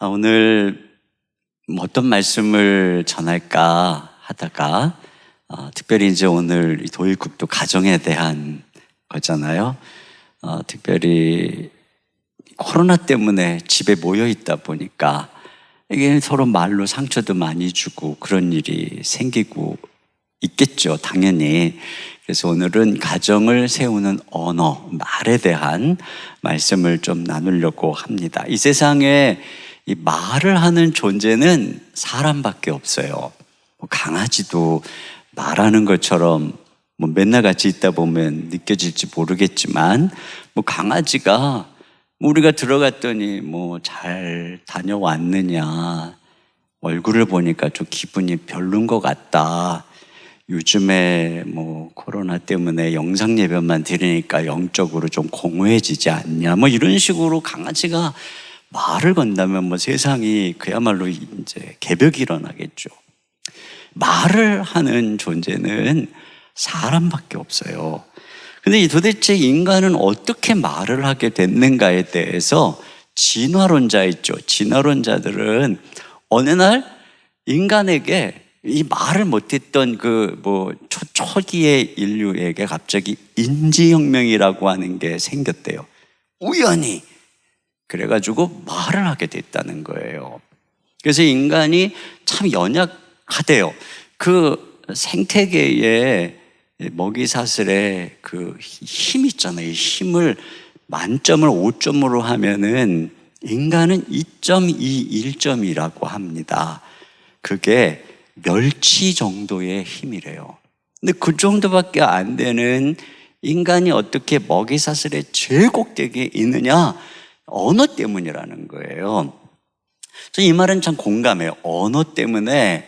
오늘 어떤 말씀을 전할까 하다가 특별히 이제 오늘 도일국도 가정에 대한 거잖아요. 특별히 코로나 때문에 집에 모여 있다 보니까 이게 서로 말로 상처도 많이 주고 그런 일이 생기고 있겠죠, 당연히. 그래서 오늘은 가정을 세우는 언어, 말에 대한 말씀을 좀 나누려고 합니다. 이 세상에 이 말을 하는 존재는 사람밖에 없어요. 강아지도 말하는 것처럼 맨날 같이 있다 보면 느껴질지 모르겠지만 강아지가 우리가 들어갔더니 잘 다녀왔느냐, 얼굴을 보니까 좀 기분이 별론 것 같다, 요즘에 코로나 때문에 영상 예배만 드리니까 영적으로 좀 공허해지지 않냐, 이런 식으로 강아지가 말을 건다면 세상이 그야말로 이제 개벽이 일어나겠죠. 말을 하는 존재는 사람밖에 없어요. 근데 도대체 인간은 어떻게 말을 하게 됐는가에 대해서 진화론자 있죠. 진화론자들은 어느 날 인간에게 이 말을 못했던 초기의 인류에게 갑자기 인지혁명이라고 하는 게 생겼대요. 우연히. 그래가지고 말을 하게 됐다는 거예요. 그래서 인간이 참 연약하대요. 그 생태계에 먹이사슬의 그 힘 있잖아요. 이 힘을 만점을 5점으로 하면은 인간은 2.2, 1점이라고 합니다. 그게 멸치 정도의 힘이래요. 근데 그 정도밖에 안 되는 인간이 어떻게 먹이사슬의 제일 꼭대기에 있느냐? 언어 때문이라는 거예요. 이 말은 참 공감해요. 언어 때문에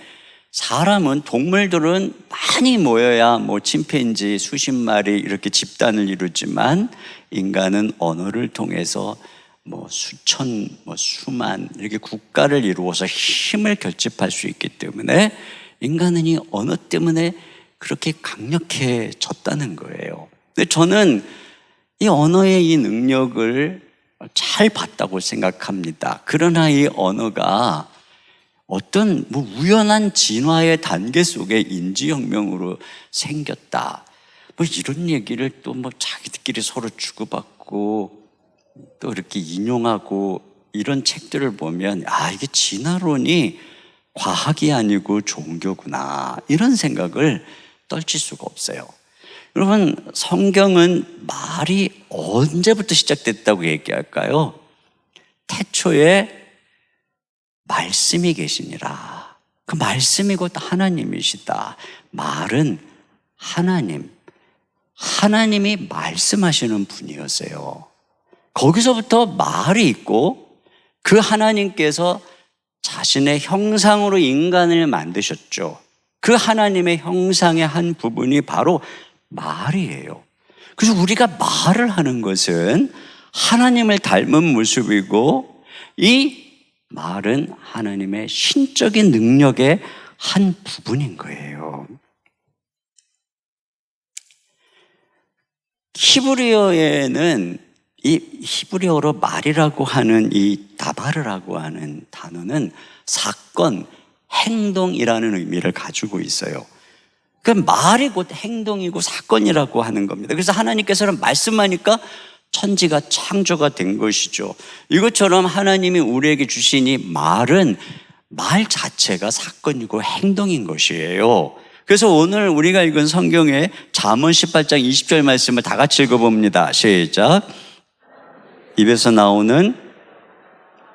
사람은, 동물들은 많이 모여야 침팬지 수십 마리 이렇게 집단을 이루지만 인간은 언어를 통해서 수천, 수만 이렇게 국가를 이루어서 힘을 결집할 수 있기 때문에 인간은 이 언어 때문에 그렇게 강력해졌다는 거예요. 근데 저는 이 언어의 이 능력을 잘 봤다고 생각합니다. 그러나 이 언어가 어떤 우연한 진화의 단계 속에 인지혁명으로 생겼다, 이런 얘기를 또 자기들끼리 서로 주고받고 또 이렇게 인용하고 이런 책들을 보면 이게 진화론이 과학이 아니고 종교구나, 이런 생각을 떨칠 수가 없어요. 여러분, 성경은 말이 언제부터 시작됐다고 얘기할까요? 태초에 말씀이 계시니라. 그 말씀이 곧 하나님이시다. 말은 하나님이 말씀하시는 분이었어요. 거기서부터 말이 있고 그 하나님께서 자신의 형상으로 인간을 만드셨죠. 그 하나님의 형상의 한 부분이 바로 말이에요. 그래서 우리가 말을 하는 것은 하나님을 닮은 모습이고, 이 말은 하나님의 신적인 능력의 한 부분인 거예요. 히브리어에는 이 히브리어로 말이라고 하는 이 다바르라고 하는 단어는 사건, 행동이라는 의미를 가지고 있어요. 그 말이 곧 행동이고 사건이라고 하는 겁니다. 그래서 하나님께서는 말씀하니까 천지가 창조가 된 것이죠. 이것처럼 하나님이 우리에게 주신 이 말은 말 자체가 사건이고 행동인 것이에요. 그래서 오늘 우리가 읽은 성경의 잠언 18장 20절 말씀을 다 같이 읽어봅니다. 시작. 입에서 나오는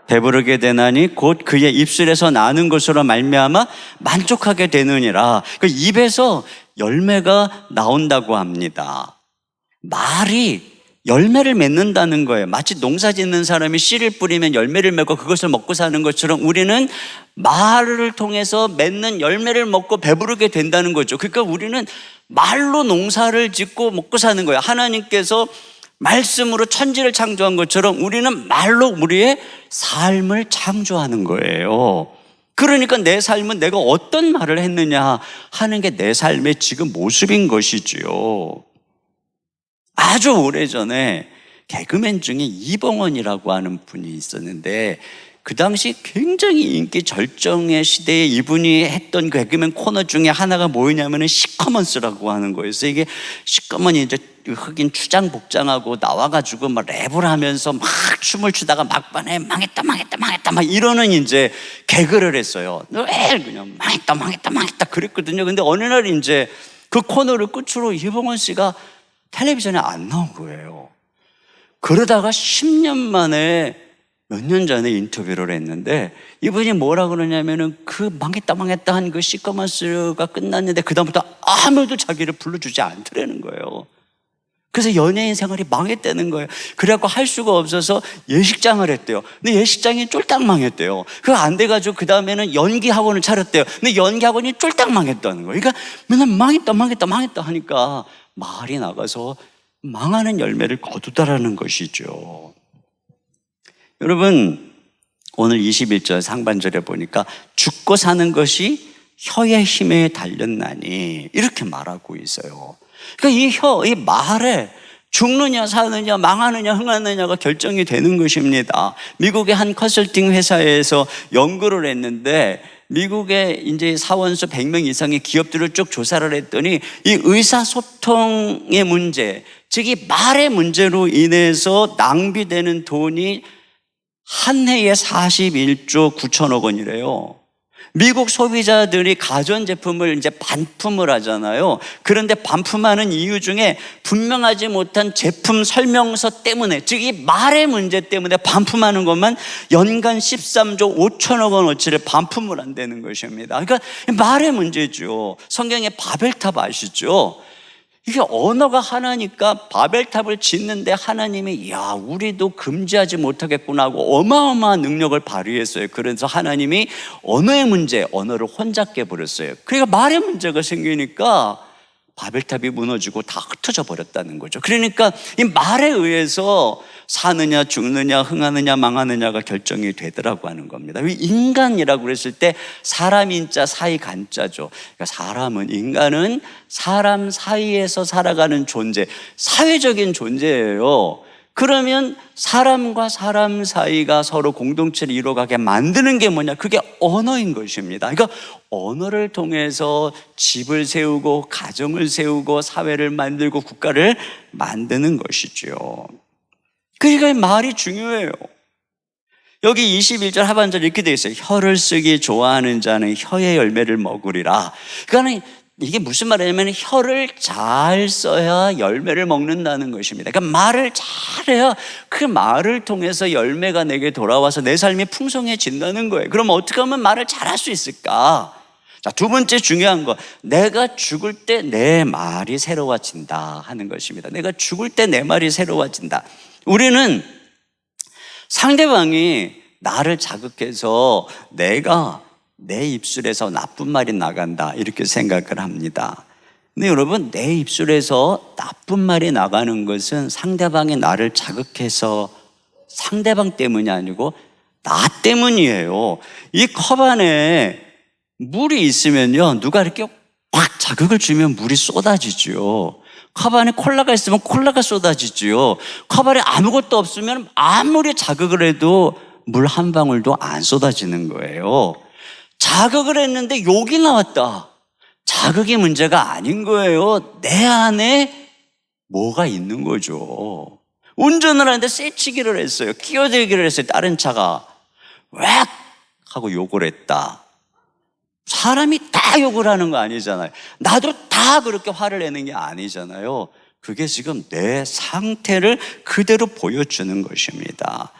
배부르게 되나니 곧 그의 입술에서 나는 것으로 말미암아 만족하게 되느니라. 그 입에서 열매가 나온다고 합니다. 말이 열매를 맺는다는 거예요. 마치 농사 짓는 사람이 씨를 뿌리면 열매를 맺고 그것을 먹고 사는 것처럼 우리는 말을 통해서 맺는 열매를 먹고 배부르게 된다는 거죠. 그러니까 우리는 말로 농사를 짓고 먹고 사는 거예요. 하나님께서 말씀으로 천지를 창조한 것처럼 우리는 말로 우리의 삶을 창조하는 거예요. 그러니까 내 삶은 내가 어떤 말을 했느냐 하는 게 내 삶의 지금 모습인 것이지요. 아주 오래전에 개그맨 중에 이봉원이라고 하는 분이 있었는데 그 당시 굉장히 인기 절정의 시대에 이분이 했던 개그맨 코너 중에 하나가 뭐였냐면은 시커먼스라고 하는 거였어요. 이게 시커먼이 이제 흑인 추장 복장하고 나와가지고 막 랩을 하면서 막 춤을 추다가 막판에 망했다 막 이러는 이제 개그를 했어요. 늘 그냥 망했다 그랬거든요. 근데 어느 날 이제 그 코너를 끝으로 이봉원 씨가 텔레비전에 안 나온 거예요. 그러다가 10년 만에 몇 년 전에 인터뷰를 했는데 이분이 뭐라 그러냐면은 그 망했다 한 그 시커먼스가 끝났는데 그다음부터 아무도 자기를 불러주지 않더라는 거예요. 그래서 연예인 생활이 망했다는 거예요. 그래갖고 할 수가 없어서 예식장을 했대요. 근데 예식장이 쫄딱 망했대요. 그거 안 돼가지고 그 다음에는 연기학원을 차렸대요. 근데 연기학원이 쫄딱 망했다는 거예요. 그러니까 맨날 망했다 하니까 말이 나가서 망하는 열매를 거두다라는 것이죠. 여러분, 오늘 21절 상반절에 보니까 죽고 사는 것이 혀의 힘에 달렸나니 이렇게 말하고 있어요. 그러니까 이 말에 죽느냐 사느냐 망하느냐 흥하느냐가 결정이 되는 것입니다. 미국의 한 컨설팅 회사에서 연구를 했는데 미국의 이제 사원수 100명 이상의 기업들을 쭉 조사를 했더니 이 의사소통의 문제, 즉 이 말의 문제로 인해서 낭비되는 돈이 한 해에 41조 9천억 원이래요. 미국 소비자들이 가전제품을 이제 반품을 하잖아요. 그런데 반품하는 이유 중에 분명하지 못한 제품 설명서 때문에, 즉 이 말의 문제 때문에 반품하는 것만 연간 13조 5천억 원어치를 반품을 한다는 것입니다. 그러니까 말의 문제죠. 성경의 바벨탑 아시죠? 이게 언어가 하나니까 바벨탑을 짓는데 하나님이 야 우리도 금지하지 못하겠구나 하고 어마어마한 능력을 발휘했어요. 그래서 하나님이 언어의 문제, 언어를 혼잡게 버렸어요. 그러니까 말의 문제가 생기니까 바벨탑이 무너지고 다 흩어져 버렸다는 거죠. 그러니까 이 말에 의해서 사느냐 죽느냐 흥하느냐 망하느냐가 결정이 되더라고 하는 겁니다. 인간이라고 그랬을 때 사람 인자 사이 간자죠. 그러니까 인간은 사람 사이에서 살아가는 존재, 사회적인 존재예요. 그러면 사람과 사람 사이가 서로 공동체를 이루어가게 만드는 게 뭐냐? 그게 언어인 것입니다. 그러니까 언어를 통해서 집을 세우고 가정을 세우고 사회를 만들고 국가를 만드는 것이죠. 그러니까 말이 중요해요. 여기 21절 하반절 이렇게 되어 있어요. 혀를 쓰기 좋아하는 자는 혀의 열매를 먹으리라. 그러니까 이게 무슨 말이냐면 혀를 잘 써야 열매를 먹는다는 것입니다. 그러니까 말을 잘해야 그 말을 통해서 열매가 내게 돌아와서 내 삶이 풍성해진다는 거예요. 그럼 어떻게 하면 말을 잘할 수 있을까? 자, 두 번째 중요한 거, 내가 죽을 때 내 말이 새로워진다 하는 것입니다. 내가 죽을 때 내 말이 새로워진다. 우리는 상대방이 나를 자극해서 내가 내 입술에서 나쁜 말이 나간다 이렇게 생각을 합니다. 근데 여러분, 내 입술에서 나쁜 말이 나가는 것은 상대방이 나를 자극해서 상대방 때문이 아니고 나 때문이에요. 이 컵 안에 물이 있으면요, 누가 이렇게 확 자극을 주면 물이 쏟아지죠. 컵 안에 콜라가 있으면 콜라가 쏟아지죠. 컵 안에 아무것도 없으면 아무리 자극을 해도 물 한 방울도 안 쏟아지는 거예요. 자극을 했는데 욕이 나왔다. 자극이 문제가 아닌 거예요. 내 안에 뭐가 있는 거죠. 운전을 하는데 쇠치기를 했어요. 끼어들기를 했어요. 다른 차가 웩 하고 욕을 했다. 사람이 다 욕을 하는 거 아니잖아요. 나도 다 그렇게 화를 내는 게 아니잖아요. 그게 지금 내 상태를 그대로 보여주는 것입니다.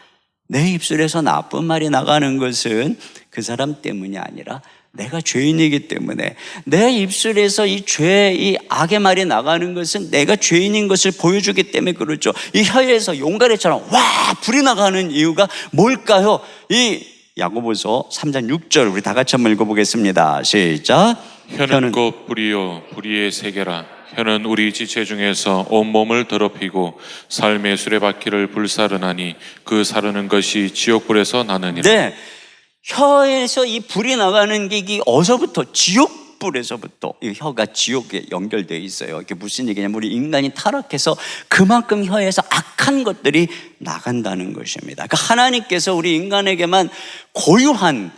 내 입술에서 나쁜 말이 나가는 것은 그 사람 때문이 아니라 내가 죄인이기 때문에, 내 입술에서 이 죄, 이 악의 말이 나가는 것은 내가 죄인인 것을 보여주기 때문에 그렇죠. 이 혀에서 용가리처럼 와 불이 나가는 이유가 뭘까요? 이 야고보서 3장 6절 우리 다 같이 한번 읽어보겠습니다. 시작. 혀는 곧 불이요 불의의 세계라. 혀는 우리 지체 중에서 온몸을 더럽히고 삶의 수레바퀴를 불사르나니 그 사르는 것이 지옥불에서 나느니라. 네, 혀에서 이 불이 나가는 게 이게 어디서부터? 지옥 흙불에서부터 이 혀가 지옥에 연결되어 있어요. 이게 무슨 얘기냐면 우리 인간이 타락해서 그만큼 혀에서 악한 것들이 나간다는 것입니다. 그러니까 하나님께서 우리 인간에게만 고유한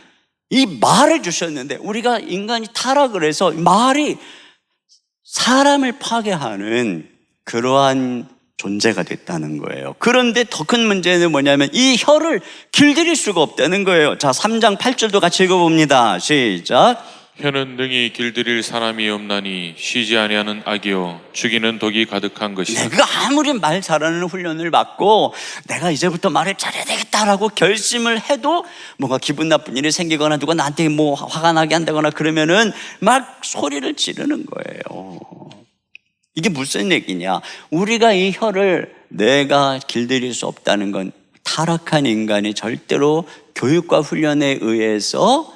이 말을 주셨는데 우리가 인간이 타락을 해서 말이 사람을 파괴하는 그러한 존재가 됐다는 거예요. 그런데 더 큰 문제는 뭐냐면 이 혀를 길들일 수가 없다는 거예요. 자, 3장 8절도 같이 읽어봅니다. 시작. 혀는 능히 길들일 사람이 없나니 쉬지 아니하는 악이요 죽이는 독이 가득한 것이다. 내가 아무리 말 잘하는 훈련을 받고 내가 이제부터 말을 잘해야 되겠다라고 결심을 해도 뭔가 기분 나쁜 일이 생기거나 누가 나한테 뭐 화가 나게 한다거나 그러면은 막 소리를 지르는 거예요. 이게 무슨 얘기냐? 우리가 이 혀를 내가 길들일 수 없다는 건 타락한 인간이 절대로 교육과 훈련에 의해서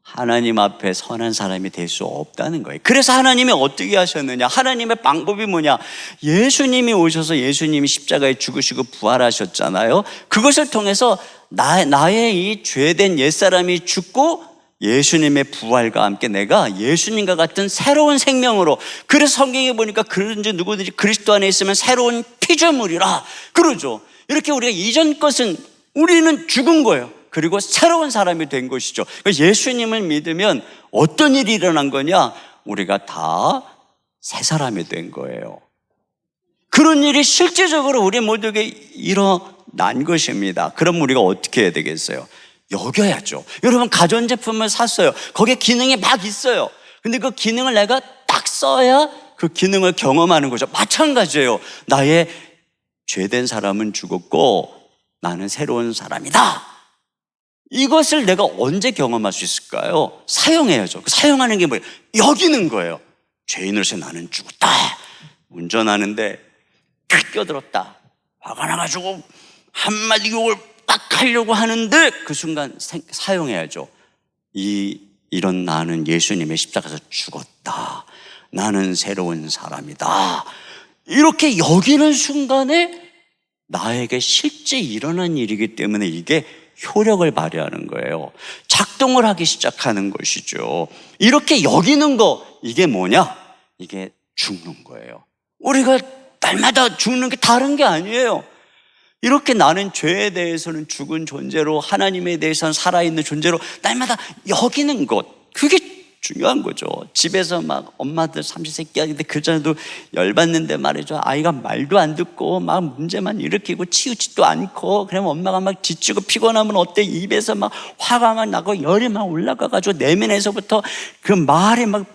하나님 앞에 선한 사람이 될 수 없다는 거예요. 그래서 하나님이 어떻게 하셨느냐? 하나님의 방법이 뭐냐? 예수님이 오셔서 예수님이 십자가에 죽으시고 부활하셨잖아요. 그것을 통해서 나의 이 죄된 옛사람이 죽고 예수님의 부활과 함께 내가 예수님과 같은 새로운 생명으로, 그래서 성경에 보니까 그런지 누구든지 그리스도 안에 있으면 새로운 피조물이라 그러죠. 이렇게 우리가 이전 것은 우리는 죽은 거예요. 그리고 새로운 사람이 된 것이죠. 예수님을 믿으면 어떤 일이 일어난 거냐? 우리가 다 새 사람이 된 거예요. 그런 일이 실제적으로 우리 모두에게 일어난 것입니다. 그럼 우리가 어떻게 해야 되겠어요? 여겨야죠. 여러분, 가전제품을 샀어요. 거기에 기능이 막 있어요. 근데 그 기능을 내가 딱 써야 그 기능을 경험하는 거죠. 마찬가지예요. 나의 죄된 사람은 죽었고 나는 새로운 사람이다. 이것을 내가 언제 경험할 수 있을까요? 사용해야죠. 사용하는 게 뭐예요? 여기는 거예요. 죄인으로서 나는 죽었다. 운전하는데 탁 끼어들었다. 화가 나가지고 한마디 욕을 딱 하려고 하는데 그 순간 사용해야죠. 이런 나는 예수님의 십자가에서 죽었다. 나는 새로운 사람이다. 이렇게 여기는 순간에 나에게 실제 일어난 일이기 때문에 이게 효력을 발휘하는 거예요. 작동을 하기 시작하는 것이죠. 이렇게 여기는 거, 이게 뭐냐? 이게 죽는 거예요. 우리가 날마다 죽는 게 다른 게 아니에요. 이렇게 나는 죄에 대해서는 죽은 존재로, 하나님에 대해서는 살아있는 존재로 날마다 여기는 것, 그게 중요한 거죠. 집에서 막 엄마들 삼시세끼 하는데 그 전에도 열받는데 말이죠. 아이가 말도 안 듣고 막 문제만 일으키고 치우지도 않고, 그러면 엄마가 막 지치고 피곤하면 어때? 입에서 막 화가 막 나고 열이 막 올라가가지고 내면에서부터 그 말이 막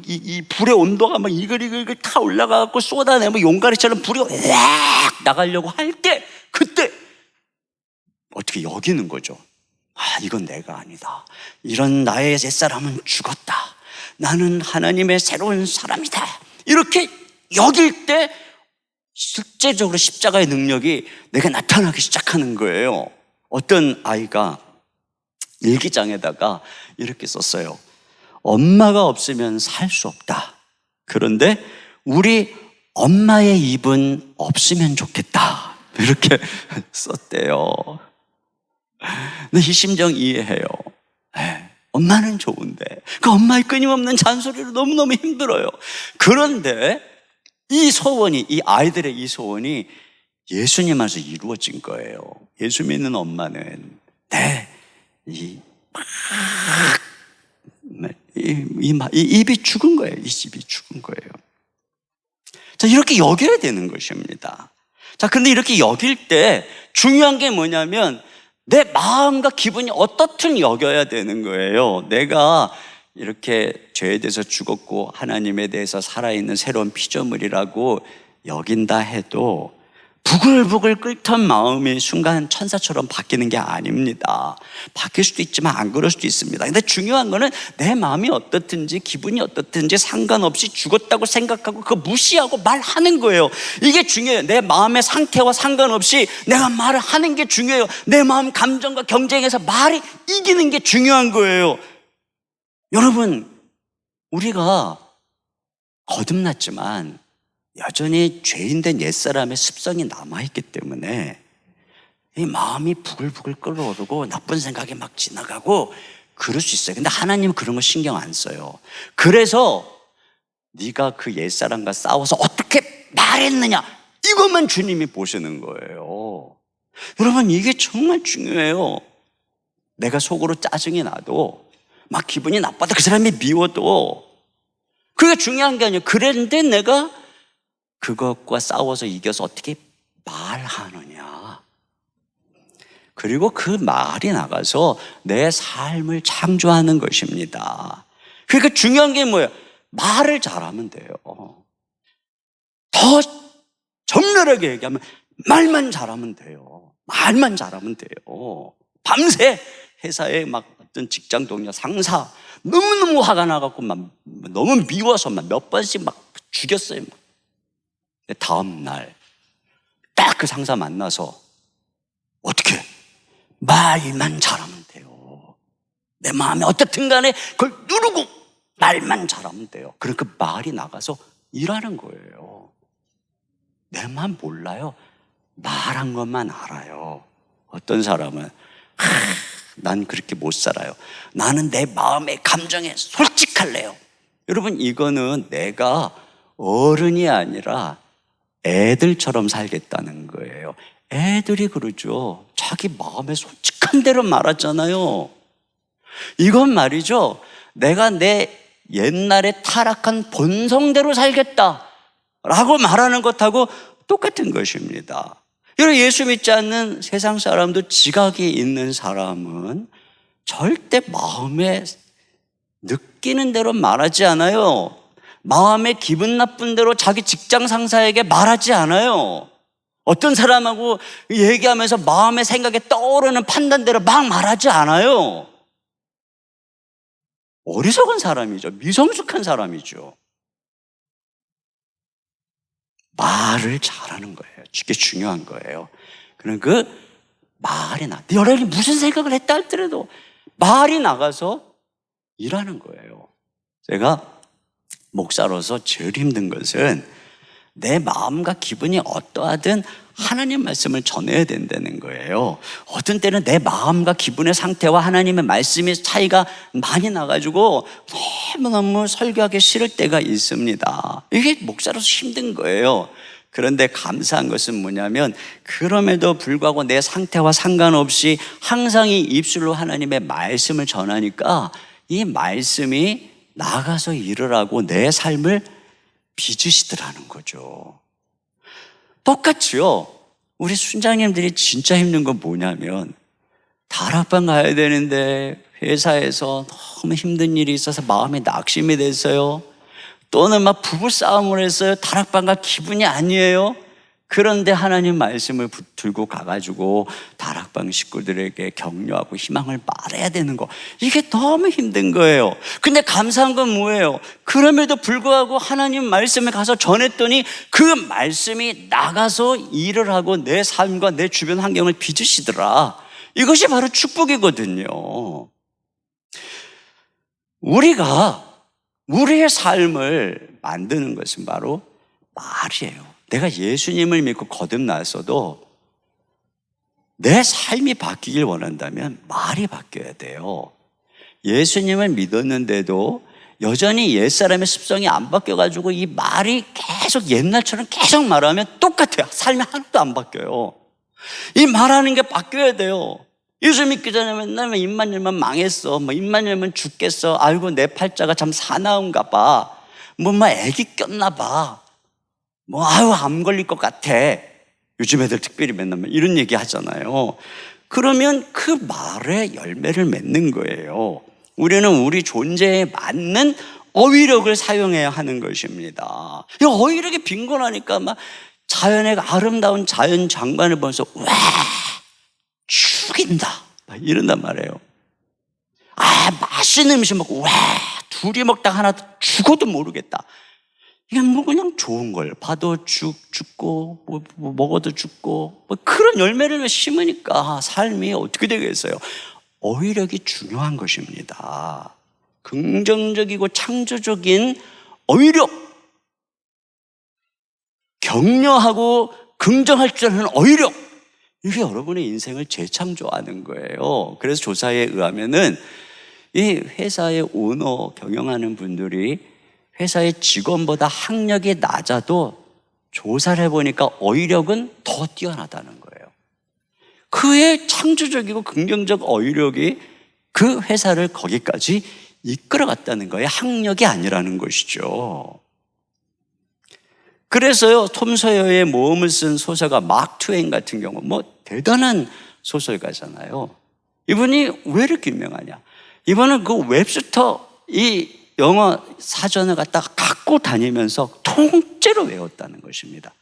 이 불의 온도가 막 이글이글 다 올라가고 쏟아내면 용가리처럼 불이 막 나가려고 할 때, 그때 어떻게 여기는 거죠. 아, 이건 내가 아니다. 이런 나의 옛사람은 죽었다. 나는 하나님의 새로운 사람이다. 이렇게 여길 때 실제적으로 십자가의 능력이 내게 나타나기 시작하는 거예요. 어떤 아이가 일기장에다가 이렇게 썼어요. 엄마가 없으면 살 수 없다. 그런데 우리 엄마의 입은 없으면 좋겠다. 이렇게 썼대요. 근데 이 심정 이해해요. 엄마는 좋은데 그 엄마의 끊임없는 잔소리로 너무너무 힘들어요. 그런데 이 소원이, 이 아이들의 이 소원이 예수님 안에서 이루어진 거예요. 예수 믿는 엄마는 이 입이 죽은 거예요. 이 입이 죽은 거예요. 자, 이렇게 여겨야 되는 것입니다. 자, 근데 이렇게 여길 때 중요한 게 뭐냐면 내 마음과 기분이 어떻든 여겨야 되는 거예요. 내가 이렇게 죄에 대해서 죽었고 하나님에 대해서 살아있는 새로운 피조물이라고 여긴다 해도 부글부글 끓던 마음이 순간 천사처럼 바뀌는 게 아닙니다. 바뀔 수도 있지만 안 그럴 수도 있습니다. 근데 중요한 거는 내 마음이 어떻든지 기분이 어떻든지 상관없이 죽었다고 생각하고 그거 무시하고 말하는 거예요. 이게 중요해요. 내 마음의 상태와 상관없이 내가 말을 하는 게 중요해요. 내 마음 감정과 경쟁에서 말이 이기는 게 중요한 거예요. 여러분, 우리가 거듭났지만 여전히 죄인된 옛사람의 습성이 남아있기 때문에 이 마음이 부글부글 끓어오르고 나쁜 생각이 막 지나가고 그럴 수 있어요. 근데 하나님은 그런 거 신경 안 써요. 그래서 네가 그 옛사람과 싸워서 어떻게 말했느냐, 이것만 주님이 보시는 거예요. 여러분, 이게 정말 중요해요. 내가 속으로 짜증이 나도, 막 기분이 나빠도, 그 사람이 미워도, 그게 중요한 게 아니에요. 그런데 내가 그것과 싸워서 이겨서 어떻게 말하느냐, 그리고 그 말이 나가서 내 삶을 창조하는 것입니다. 그러니까 중요한 게 뭐예요? 말을 잘하면 돼요. 더 정렬하게 얘기하면 말만 잘하면 돼요. 말만 잘하면 돼요. 밤새 회사에 막 어떤 직장 동료, 상사 너무너무 화가 나갖고 막 너무 미워서 막 몇 번씩 막 죽였어요. 다음 날 딱 그 상사 만나서 어떻게 말만 잘하면 돼요. 내 마음에 어떻든 간에 그걸 누르고 말만 잘하면 돼요. 그러니까 말이 나가서 일하는 거예요. 내 마음 몰라요. 말한 것만 알아요. 어떤 사람은 난 그렇게 못 살아요. 나는 내 마음의 감정에 솔직할래요. 여러분, 이거는 내가 어른이 아니라 애들처럼 살겠다는 거예요. 애들이 그러죠. 자기 마음에 솔직한 대로 말하잖아요. 이건 말이죠, 내가 내 옛날에 타락한 본성대로 살겠다라고 말하는 것하고 똑같은 것입니다. 여러분, 예수 믿지 않는 세상 사람도, 지각이 있는 사람은 절대 마음에 느끼는 대로 말하지 않아요. 마음에 기분 나쁜 대로 자기 직장 상사에게 말하지 않아요. 어떤 사람하고 얘기하면서 마음의 생각에 떠오르는 판단대로 막 말하지 않아요. 어리석은 사람이죠. 미성숙한 사람이죠. 말을 잘하는 거예요. 이게 중요한 거예요. 그럼 그 말이 여러분이 무슨 생각을 했다 할지라도 말이 나가서 일하는 거예요. 제가 목사로서 제일 힘든 것은 내 마음과 기분이 어떠하든 하나님 말씀을 전해야 된다는 거예요. 어떤 때는 내 마음과 기분의 상태와 하나님의 말씀의 차이가 많이 나가지고 너무너무 설교하기 싫을 때가 있습니다. 이게 목사로서 힘든 거예요. 그런데 감사한 것은 뭐냐면, 그럼에도 불구하고 내 상태와 상관없이 항상 이 입술로 하나님의 말씀을 전하니까 이 말씀이 나가서 일을 하고 내 삶을 빚으시더라는 거죠. 똑같이요, 우리 순장님들이 진짜 힘든 건 뭐냐면, 다락방 가야 되는데 회사에서 너무 힘든 일이 있어서 마음에 낙심이 됐어요. 또는 막 부부싸움을 했어요. 다락방 갈 기분이 아니에요. 그런데 하나님 말씀을 붙들고 가가지고 다락방 식구들에게 격려하고 희망을 말해야 되는 거, 이게 너무 힘든 거예요. 근데 감사한 건 뭐예요? 그럼에도 불구하고 하나님 말씀에 가서 전했더니 그 말씀이 나가서 일을 하고 내 삶과 내 주변 환경을 빚으시더라. 이것이 바로 축복이거든요. 우리가 우리의 삶을 만드는 것은 바로 말이에요. 내가 예수님을 믿고 거듭났어도 내 삶이 바뀌길 원한다면 말이 바뀌어야 돼요. 예수님을 믿었는데도 여전히 옛사람의 습성이 안 바뀌어가지고 이 말이 계속 옛날처럼 계속 말하면 똑같아요. 삶이 하나도 안 바뀌어요. 이 말하는 게 바뀌어야 돼요. 예수 믿기 전에 맨날 입만 열면 망했어, 입만 열면 죽겠어, 아이고 내 팔자가 참 사나운가 봐, 애기 꼈나 봐, 아유 암 걸릴 것 같아. 요즘 애들 특별히 맨날 이런 얘기 하잖아요. 그러면 그 말에 열매를 맺는 거예요. 우리는 우리 존재에 맞는 어휘력을 사용해야 하는 것입니다. 이 어휘력이 빈곤하니까 막 자연의 아름다운 자연 장관을 보면서 와 죽인다 이런단 말이에요. 맛있는 음식 먹고 와 둘이 먹다 하나 죽어도 모르겠다. 이게 그냥 좋은 걸 봐도 죽고 먹어도 죽고 그런 열매를 심으니까 삶이 어떻게 되겠어요? 어휘력이 중요한 것입니다. 긍정적이고 창조적인 어휘력, 격려하고 긍정할 줄 아는 어휘력, 이게 여러분의 인생을 재창조하는 거예요. 그래서 조사에 의하면은 이 회사의 오너 경영하는 분들이 회사의 직원보다 학력이 낮아도 조사를 해보니까 어휘력은 더 뛰어나다는 거예요. 그의 창조적이고 긍정적 어휘력이 그 회사를 거기까지 이끌어갔다는 거예요. 학력이 아니라는 것이죠. 그래서요, 톰 소여의 모험을 쓴 소설가 마크 트웨인 같은 경우 대단한 소설가잖아요. 이분이 왜 이렇게 유명하냐? 이분은 그 웹스터 이 영어 사전을 갖다가 갖고 다니면서 통째로 외웠다는 것입니다.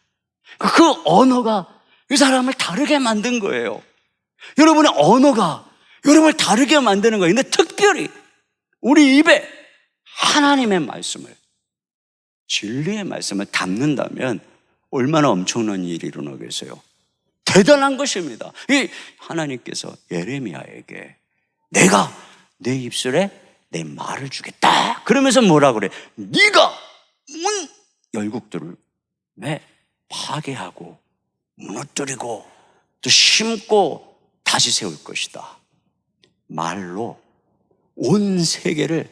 그 언어가 이 사람을 다르게 만든 거예요. 여러분의 언어가 여러분을 다르게 만드는 거예요. 근데 특별히 우리 입에 하나님의 말씀을, 진리의 말씀을 담는다면 얼마나 엄청난 일이 일어나겠어요. 대단한 것입니다. 이 하나님께서 예레미야에게 내가 내 입술에 내 말을 주겠다 그러면서 뭐라 그래? 네가 온 열국들을 파괴하고 무너뜨리고 또 심고 다시 세울 것이다. 말로 온 세계를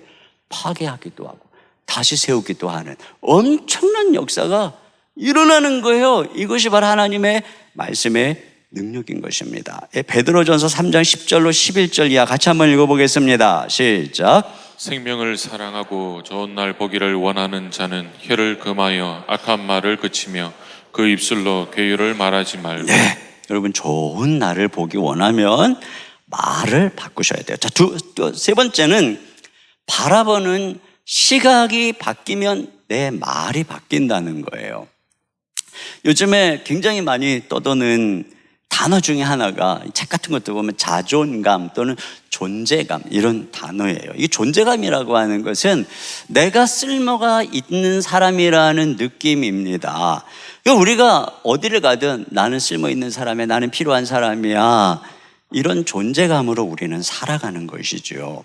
파괴하기도 하고 다시 세우기도 하는 엄청난 역사가 일어나는 거예요. 이것이 바로 하나님의 말씀의 능력인 것입니다. 베드로전서 3장 10절로 11절 이하 같이 한번 읽어보겠습니다. 시작. 생명을 사랑하고 좋은 날 보기를 원하는 자는 혀를 금하여 악한 말을 그치며 그 입술로 괴유를 말하지 말고. 네, 여러분 좋은 날을 보기 원하면 말을 바꾸셔야 돼요. 자, 세 번째는 바라보는 시각이 바뀌면 내 말이 바뀐다는 거예요. 요즘에 굉장히 많이 떠도는 단어 중에 하나가 책 같은 것도 보면 자존감 또는 존재감 이런 단어예요. 이 존재감이라고 하는 것은 내가 쓸모가 있는 사람이라는 느낌입니다. 우리가 어디를 가든 나는 쓸모 있는 사람이야, 나는 필요한 사람이야, 이런 존재감으로 우리는 살아가는 것이죠.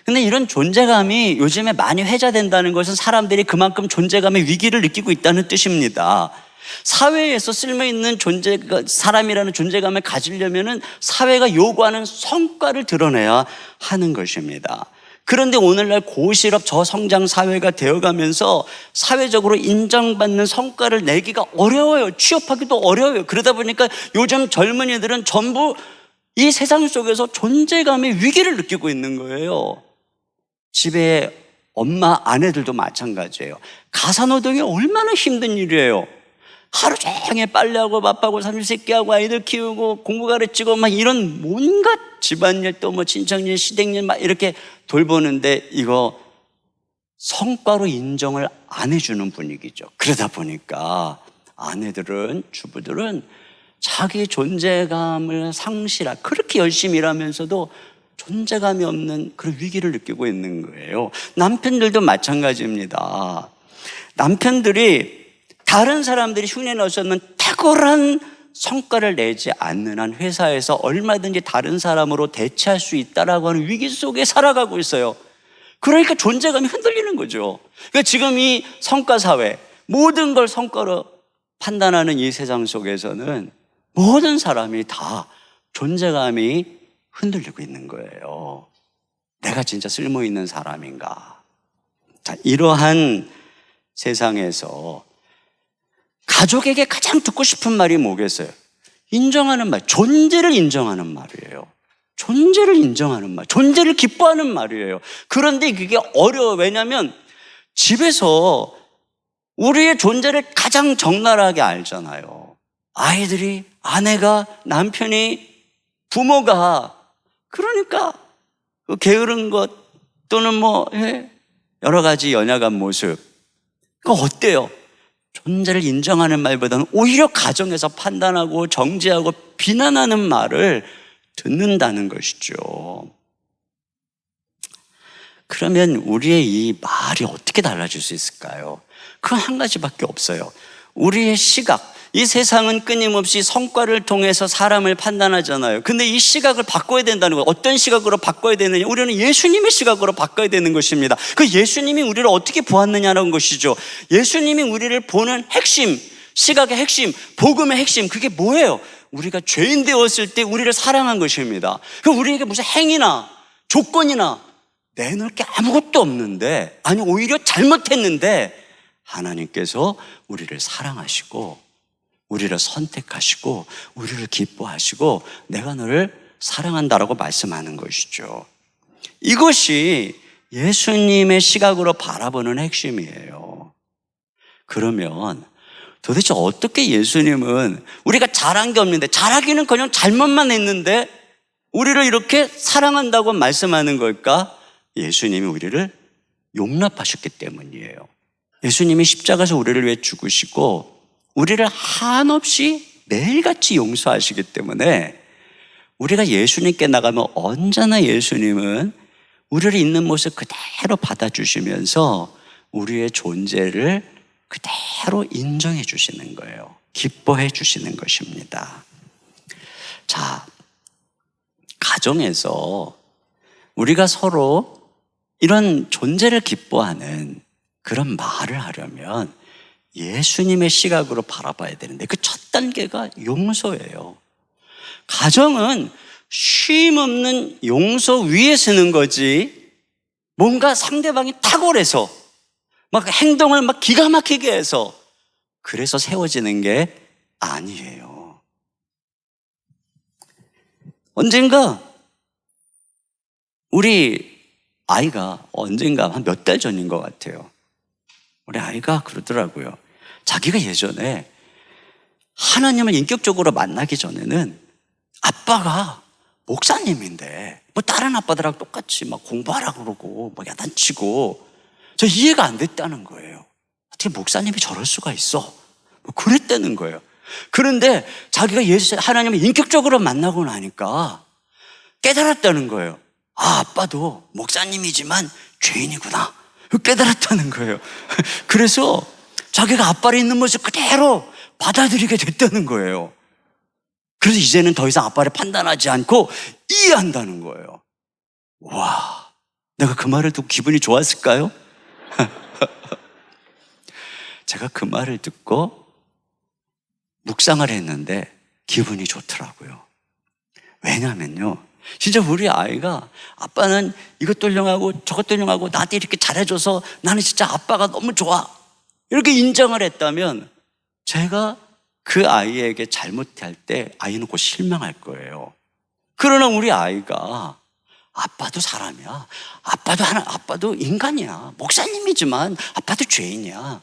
근데 이런 존재감이 요즘에 많이 회자된다는 것은 사람들이 그만큼 존재감의 위기를 느끼고 있다는 뜻입니다. 사회에서 쓸모있는 사람이라는 존재감을 가지려면 사회가 요구하는 성과를 드러내야 하는 것입니다. 그런데 오늘날 고실업 저성장 사회가 되어가면서 사회적으로 인정받는 성과를 내기가 어려워요. 취업하기도 어려워요. 그러다 보니까 요즘 젊은이들은 전부 이 세상 속에서 존재감의 위기를 느끼고 있는 거예요. 집에 엄마, 아내들도 마찬가지예요. 가사노동이 얼마나 힘든 일이에요. 하루 종일 빨래하고 밥하고 삼시세끼하고 아이들 키우고 공부 가르치고 막 이런 온갖 집안일 또 친척일, 시댁일 막 이렇게 돌보는데 이거 성과로 인정을 안 해주는 분위기죠. 그러다 보니까 아내들은, 주부들은 자기 존재감을 그렇게 열심히 일하면서도 존재감이 없는 그런 위기를 느끼고 있는 거예요. 남편들도 마찬가지입니다. 남편들이 다른 사람들이 흉내 넣으면 탁월한 성과를 내지 않는 한 회사에서 얼마든지 다른 사람으로 대체할 수 있다라고 하는 위기 속에 살아가고 있어요. 그러니까 존재감이 흔들리는 거죠. 그러니까 지금 이 성과사회, 모든 걸 성과로 판단하는 이 세상 속에서는 모든 사람이 다 존재감이 흔들리고 있는 거예요. 내가 진짜 쓸모있는 사람인가? 자, 이러한 세상에서 가족에게 가장 듣고 싶은 말이 뭐겠어요? 인정하는 말, 존재를 인정하는 말이에요. 존재를 인정하는 말, 존재를 기뻐하는 말이에요. 그런데 그게 어려워요. 왜냐하면 집에서 우리의 존재를 가장 적나라하게 알잖아요. 아이들이, 아내가, 남편이, 부모가. 그러니까 그 게으른 것 또는 여러 가지 연약한 모습, 그거 어때요? 존재를 인정하는 말보다는 오히려 가정에서 판단하고 정죄하고 비난하는 말을 듣는다는 것이죠. 그러면 우리의 이 말이 어떻게 달라질 수 있을까요? 그 한 가지밖에 없어요. 우리의 시각. 이 세상은 끊임없이 성과를 통해서 사람을 판단하잖아요. 근데 이 시각을 바꿔야 된다는 거예요. 어떤 시각으로 바꿔야 되느냐? 우리는 예수님의 시각으로 바꿔야 되는 것입니다. 그 예수님이 우리를 어떻게 보았느냐는 것이죠. 예수님이 우리를 보는 핵심, 시각의 핵심, 복음의 핵심, 그게 뭐예요? 우리가 죄인 되었을 때 우리를 사랑한 것입니다. 그 우리에게 무슨 행위나 조건이나 내놓을 게 아무것도 없는데, 아니 오히려 잘못했는데 하나님께서 우리를 사랑하시고 우리를 선택하시고 우리를 기뻐하시고 내가 너를 사랑한다라고 말씀하는 것이죠. 이것이 예수님의 시각으로 바라보는 핵심이에요. 그러면 도대체 어떻게 예수님은 우리가 잘한 게 없는데, 잘하기는 그냥 잘못만 했는데 우리를 이렇게 사랑한다고 말씀하는 걸까? 예수님이 우리를 용납하셨기 때문이에요. 예수님이 십자가에서 우리를 위해 죽으시고 우리를 한없이 매일같이 용서하시기 때문에 우리가 예수님께 나가면 언제나 예수님은 우리를 있는 모습 그대로 받아주시면서 우리의 존재를 그대로 인정해 주시는 거예요. 기뻐해 주시는 것입니다. 자, 가정에서 우리가 서로 이런 존재를 기뻐하는 그런 말을 하려면 예수님의 시각으로 바라봐야 되는데, 그 첫 단계가 용서예요. 가정은 쉼 없는 용서 위에 서는 거지, 뭔가 상대방이 탁월해서 막 행동을 막 기가 막히게 해서 그래서 세워지는 게 아니에요. 언젠가 우리 아이가, 언젠가 한 몇 달 전인 것 같아요, 우리 아이가 그러더라고요. 자기가 예전에 하나님을 인격적으로 만나기 전에는 아빠가 목사님인데 뭐 다른 아빠들하고 똑같이 막 공부하라고 그러고 막 야단치고 저 이해가 안 됐다는 거예요. 어떻게 목사님이 저럴 수가 있어? 뭐 그랬다는 거예요. 그런데 자기가 하나님을 인격적으로 만나고 나니까 깨달았다는 거예요. 아, 아빠도 목사님이지만 죄인이구나, 깨달았다는 거예요. 그래서 자기가 아빠를 있는 모습 그대로 받아들이게 됐다는 거예요. 그래서 이제는 더 이상 아빠를 판단하지 않고 이해한다는 거예요. 와, 내가 그 말을 듣고 기분이 좋았을까요? 제가 그 말을 듣고 묵상을 했는데 기분이 좋더라고요. 왜냐면요, 진짜 우리 아이가 아빠는 이것 훌륭하고 저것 훌륭하고 나한테 이렇게 잘해줘서 나는 진짜 아빠가 너무 좋아, 이렇게 인정을 했다면 제가 그 아이에게 잘못할 때 아이는 곧 실망할 거예요. 그러나 우리 아이가 아빠도 사람이야, 아빠도 인간이야, 목사님이지만 아빠도 죄인이야,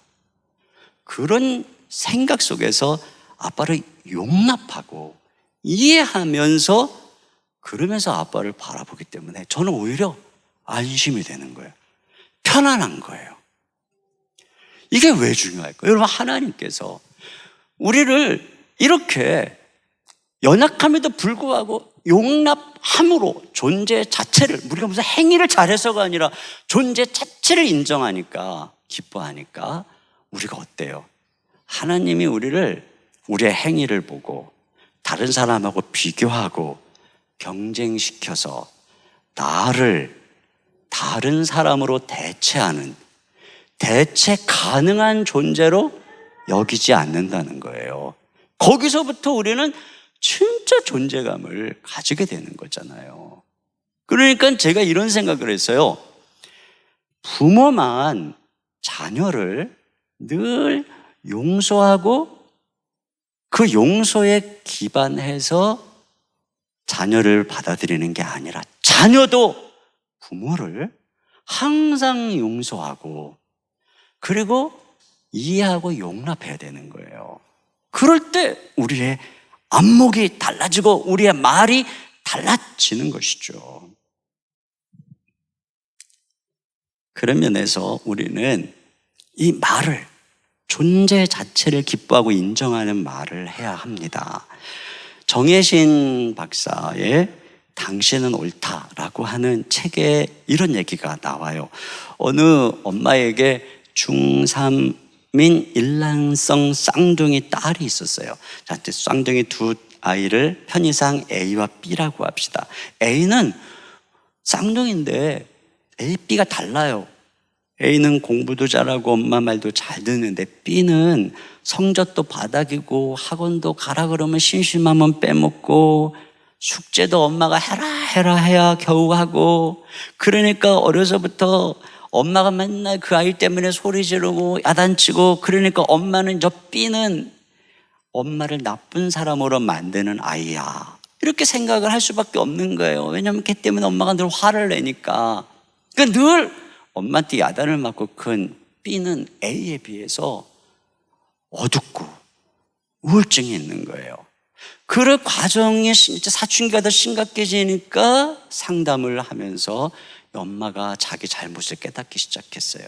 그런 생각 속에서 아빠를 용납하고 이해하면서 그러면서 아빠를 바라보기 때문에 저는 오히려 안심이 되는 거예요. 편안한 거예요. 이게 왜 중요할까요? 여러분, 하나님께서 우리를 이렇게 연약함에도 불구하고 용납함으로 존재 자체를, 우리가 무슨 행위를 잘해서가 아니라 존재 자체를 인정하니까, 기뻐하니까 우리가 어때요? 하나님이 우리를, 우리의 행위를 보고 다른 사람하고 비교하고 경쟁시켜서 나를 다른 사람으로 대체하는, 대체 가능한 존재로 여기지 않는다는 거예요. 거기서부터 우리는 진짜 존재감을 가지게 되는 거잖아요. 그러니까 제가 이런 생각을 했어요. 부모만 자녀를 늘 용서하고 그 용서에 기반해서 자녀를 받아들이는 게 아니라 자녀도 부모를 항상 용서하고 그리고 이해하고 용납해야 되는 거예요. 그럴 때 우리의 안목이 달라지고 우리의 말이 달라지는 것이죠. 그런 면에서 우리는 이 말을, 존재 자체를 기뻐하고 인정하는 말을 해야 합니다. 정혜신 박사의 당신은 옳다라고 하는 책에 이런 얘기가 나와요. 어느 엄마에게 중3인 일란성 쌍둥이 딸이 있었어요. 자, 쌍둥이 두 아이를 편의상 A와 B라고 합시다. A는 쌍둥이인데 A, B가 달라요. A는 공부도 잘하고 엄마 말도 잘 듣는데 B는 성적도 바닥이고 학원도 가라 그러면 심심하면 빼먹고 숙제도 엄마가 해라 해야 겨우 하고, 그러니까 어려서부터 엄마가 맨날 그 아이 때문에 소리 지르고 야단치고, 그러니까 엄마는, 저 B는 엄마를 나쁜 사람으로 만드는 아이야, 이렇게 생각을 할 수밖에 없는 거예요. 왜냐하면 걔 때문에 엄마가 늘 화를 내니까. 그러니까 늘 엄마한테 야단을 맞고 큰 B는 A에 비해서 어둡고 우울증이 있는 거예요. 그 과정이 진짜 사춘기가 더 심각해지니까 상담을 하면서 엄마가 자기 잘못을 깨닫기 시작했어요.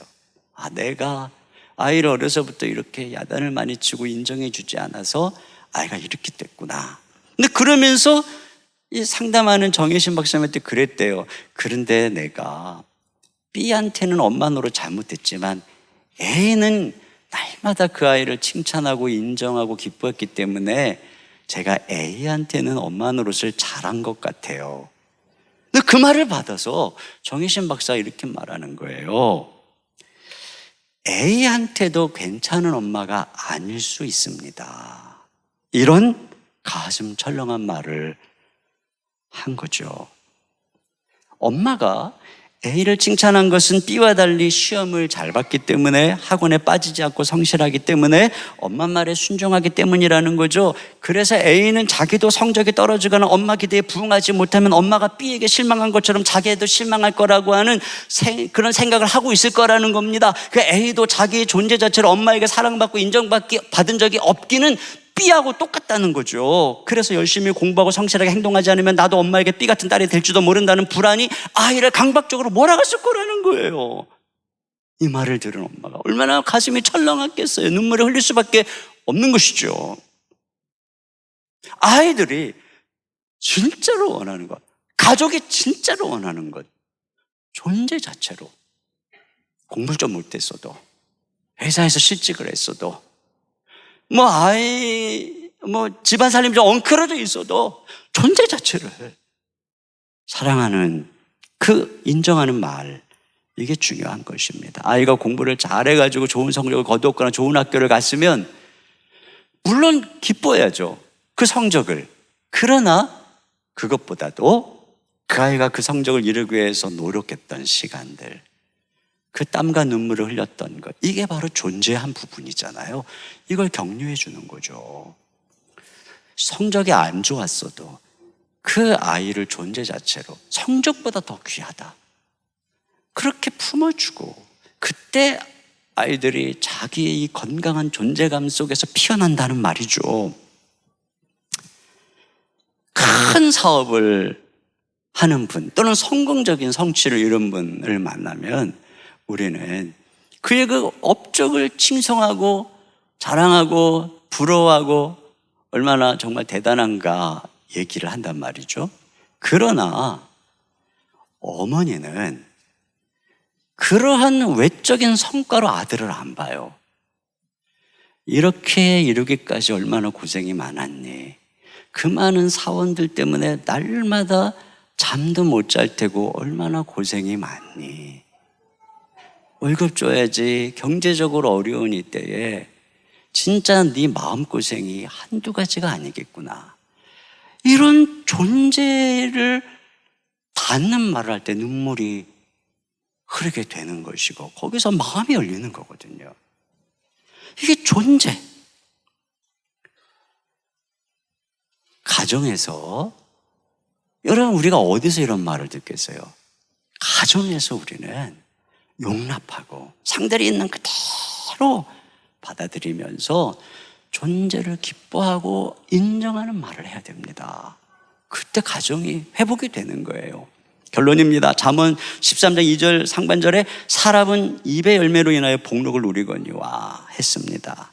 아, 내가 아이를 어려서부터 이렇게 야단을 많이 치고 인정해 주지 않아서 아이가 이렇게 됐구나. 근데 그러면서 이 상담하는 정혜신 박사님한테 그랬대요. 그런데 내가 B한테는 엄마 노릇 잘못했지만 A는 날마다 그 아이를 칭찬하고 인정하고 기뻐했기 때문에 제가 A한테는 엄마 노릇을 잘한 것 같아요. 근데 그 말을 받아서 정혜신 박사가 이렇게 말하는 거예요. A한테도 괜찮은 엄마가 아닐 수 있습니다. 이런 가슴 철렁한 말을 한 거죠. 엄마가 A를 칭찬한 것은 B와 달리 시험을 잘 봤기 때문에, 학원에 빠지지 않고 성실하기 때문에, 엄마 말에 순종하기 때문이라는 거죠. 그래서 A는 자기도 성적이 떨어지거나 엄마 기대에 부응하지 못하면 엄마가 B에게 실망한 것처럼 자기도 실망할 거라고 하는 그런 생각을 하고 있을 거라는 겁니다. 그 A도 자기의 존재 자체를 엄마에게 사랑받고 받은 적이 없기는 B하고 똑같다는 거죠. 그래서 열심히 공부하고 성실하게 행동하지 않으면 나도 엄마에게 B 같은 딸이 될지도 모른다는 불안이 아이를 강박적으로 몰아갔을 거라는 거예요. 이 말을 들은 엄마가 얼마나 가슴이 철렁했겠어요. 눈물을 흘릴 수밖에 없는 것이죠. 아이들이 진짜로 원하는 것, 가족이 진짜로 원하는 것, 존재 자체로 공부를 좀 못했어도, 회사에서 실직을 했어도, 집안 살림이 좀 엉클어져 있어도 존재 자체를 사랑하는, 그 인정하는 말, 이게 중요한 것입니다. 아이가 공부를 잘해가지고 좋은 성적을 거두었거나 좋은 학교를 갔으면 물론 기뻐해야죠, 그 성적을. 그러나 그것보다도 그 아이가 그 성적을 이루기 위해서 노력했던 시간들, 그 땀과 눈물을 흘렸던 것, 이게 바로 존재의 한 부분이잖아요. 이걸 격려해 주는 거죠. 성적이 안 좋았어도 그 아이를 존재 자체로 성적보다 더 귀하다, 그렇게 품어주고, 그때 아이들이 자기의 이 건강한 존재감 속에서 피어난다는 말이죠. 큰 사업을 하는 분, 또는 성공적인 성취를 이룬 분을 만나면 우리는 그의 그 업적을 칭송하고 자랑하고 부러워하고 얼마나 정말 대단한가 얘기를 한단 말이죠. 그러나 어머니는 그러한 외적인 성과로 아들을 안 봐요. 이렇게 이루기까지 얼마나 고생이 많았니, 그 많은 사원들 때문에 날마다 잠도 못 잘 테고 얼마나 고생이 많니, 월급 줘야지, 경제적으로 어려운 이때에 진짜 네 마음고생이 한두 가지가 아니겠구나, 이런 존재를 닿는 말을 할 때 눈물이 흐르게 되는 것이고, 거기서 마음이 열리는 거거든요. 이게 존재. 가정에서, 여러분, 우리가 어디서 이런 말을 듣겠어요? 가정에서 우리는 용납하고 상대를 있는 그대로 받아들이면서 존재를 기뻐하고 인정하는 말을 해야 됩니다. 그때 가정이 회복이 되는 거예요. 결론입니다. 잠언 13장 2절 상반절에 사람은 입의 열매로 인하여 복록을 누리거니와 했습니다.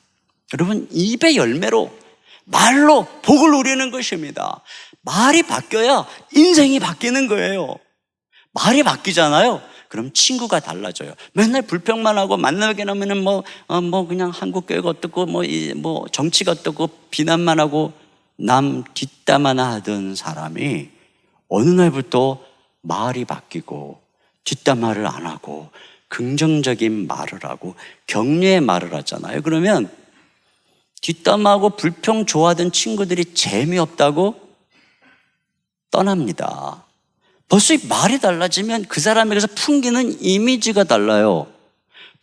여러분, 입의 열매로, 말로 복을 누리는 것입니다. 말이 바뀌어야 인생이 바뀌는 거예요. 말이 바뀌잖아요. 그럼 친구가 달라져요. 맨날 불평만 하고 만나게 나면은 그냥 한국교회가 어떻고 정치가 어떻고 비난만 하고 남 뒷담화나 하던 사람이 어느 날부터 말이 바뀌고 뒷담화를 안 하고 긍정적인 말을 하고 격려의 말을 하잖아요. 그러면 뒷담화하고 불평 좋아하던 친구들이 재미없다고 떠납니다. 벌써 이 말이 달라지면 그 사람에게서 풍기는 이미지가 달라요.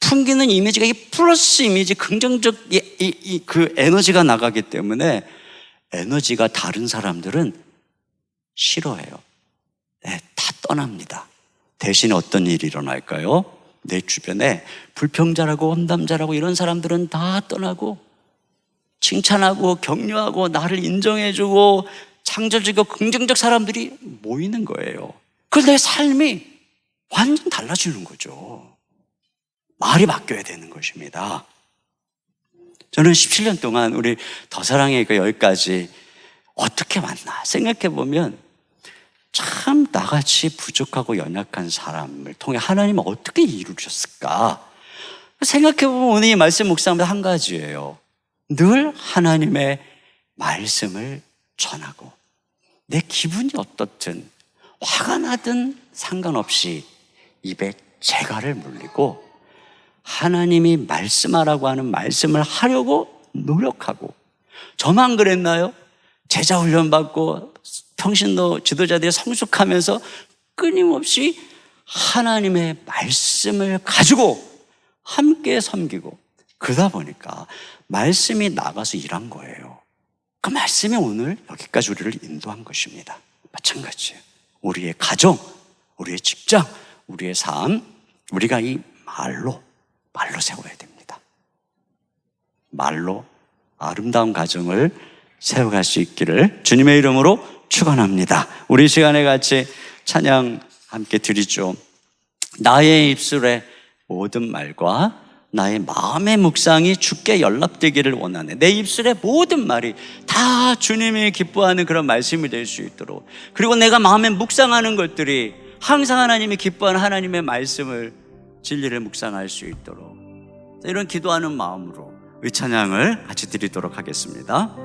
풍기는 이미지가 이 플러스 이미지, 긍정적 그 에너지가 나가기 때문에 에너지가 다른 사람들은 싫어해요. 네, 다 떠납니다. 대신 어떤 일이 일어날까요? 내 주변에 불평자라고 험담자라고 이런 사람들은 다 떠나고 칭찬하고 격려하고 나를 인정해주고 창조적이고 긍정적 사람들이 모이는 거예요. 그래서 내 삶이 완전 달라지는 거죠. 말이 바뀌어야 되는 것입니다. 저는 17년 동안 우리 더 사랑해가 여기까지 어떻게 왔나 생각해보면 참 나같이 부족하고 연약한 사람을 통해 하나님은 어떻게 이루셨을까 생각해보면 오늘 이 말씀 묵상하면 한 가지예요. 늘 하나님의 말씀을 전하고 내 기분이 어떻든 화가 나든 상관없이 입에 재갈을 물리고 하나님이 말씀하라고 하는 말씀을 하려고 노력하고, 저만 그랬나요? 제자 훈련 받고 평신도 지도자들이 성숙하면서 끊임없이 하나님의 말씀을 가지고 함께 섬기고, 그러다 보니까 말씀이 나가서 일한 거예요. 그 말씀이 오늘 여기까지 우리를 인도한 것입니다. 마찬가지예요. 우리의 가정, 우리의 직장, 우리의 삶, 우리가 이 말로 세워야 됩니다. 말로 아름다운 가정을 세워갈 수 있기를 주님의 이름으로 축원합니다. 우리 시간에 같이 찬양 함께 드리죠. 나의 입술의 모든 말과 나의 마음의 묵상이 주께 연락되기를 원하네. 내 입술의 모든 말이 다 주님이 기뻐하는 그런 말씀이 될 수 있도록, 그리고 내가 마음에 묵상하는 것들이 항상 하나님이 기뻐하는 하나님의 말씀을, 진리를 묵상할 수 있도록, 이런 기도하는 마음으로 이 찬양을 같이 드리도록 하겠습니다.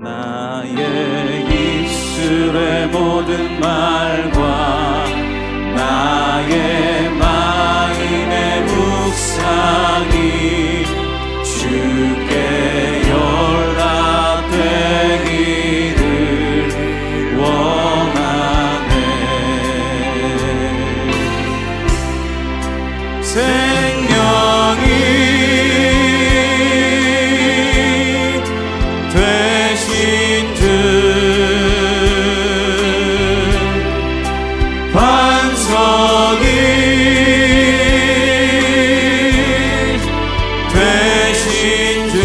나의 입술의 모든 말과 나의 마음의 묵상이 주께 연락되기를 원하네. 생명이 되신 주 반석이 되신 주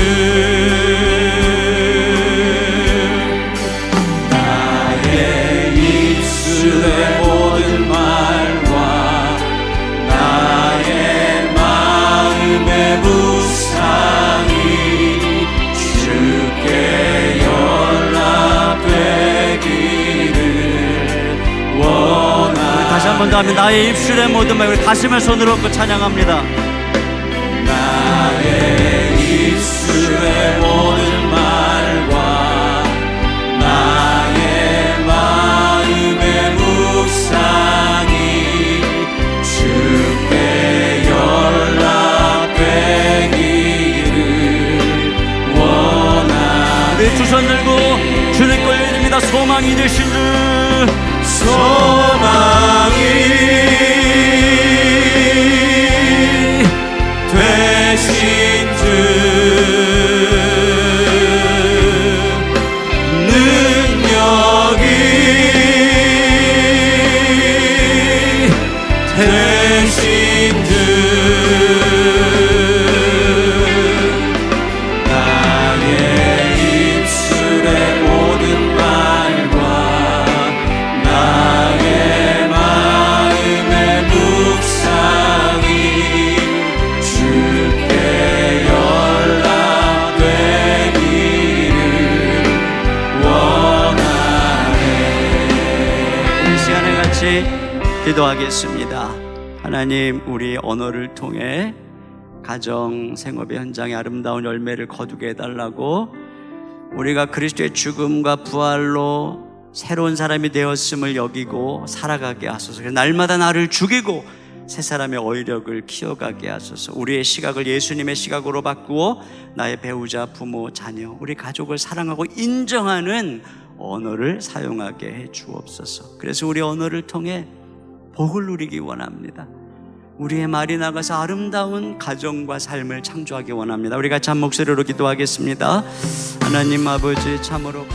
나의 입술의 모든 말과 나의 마음의 묵상이 주께 연락되기를 원하네. 다시 한 번 더 하면 나의 입술의 모든 말, 우리 가슴을 손으로 얹고 찬양합니다. 나의 입술의 모든 말과 나의 마음의 묵상이 주께 연락되기를 원하네. 우리 두 손 들고 주를 끌려드립니다. 소망이 되신 주, 소망이 되신 주 능력이 되신 주 나의 입술의 모든 말과 나의 마음의 묵상이 주께 연락되기를 원하네. 이 시간에 같이 기도하겠습니다. 하나님, 우리 언어를 통해 가정, 생업의 현장에 아름다운 열매를 거두게 해달라고, 우리가 그리스도의 죽음과 부활로 새로운 사람이 되었음을 여기고 살아가게 하소서. 날마다 나를 죽이고 새 사람의 어휘력을 키워가게 하소서. 우리의 시각을 예수님의 시각으로 바꾸어 나의 배우자, 부모, 자녀, 우리 가족을 사랑하고 인정하는 언어를 사용하게 해 주옵소서. 그래서 우리 언어를 통해 복을 누리기 원합니다. 우리의 말이 나가서 아름다운 가정과 삶을 창조하기 원합니다. 우리 같이 한 목소리로 기도하겠습니다. 하나님 아버지, 참으로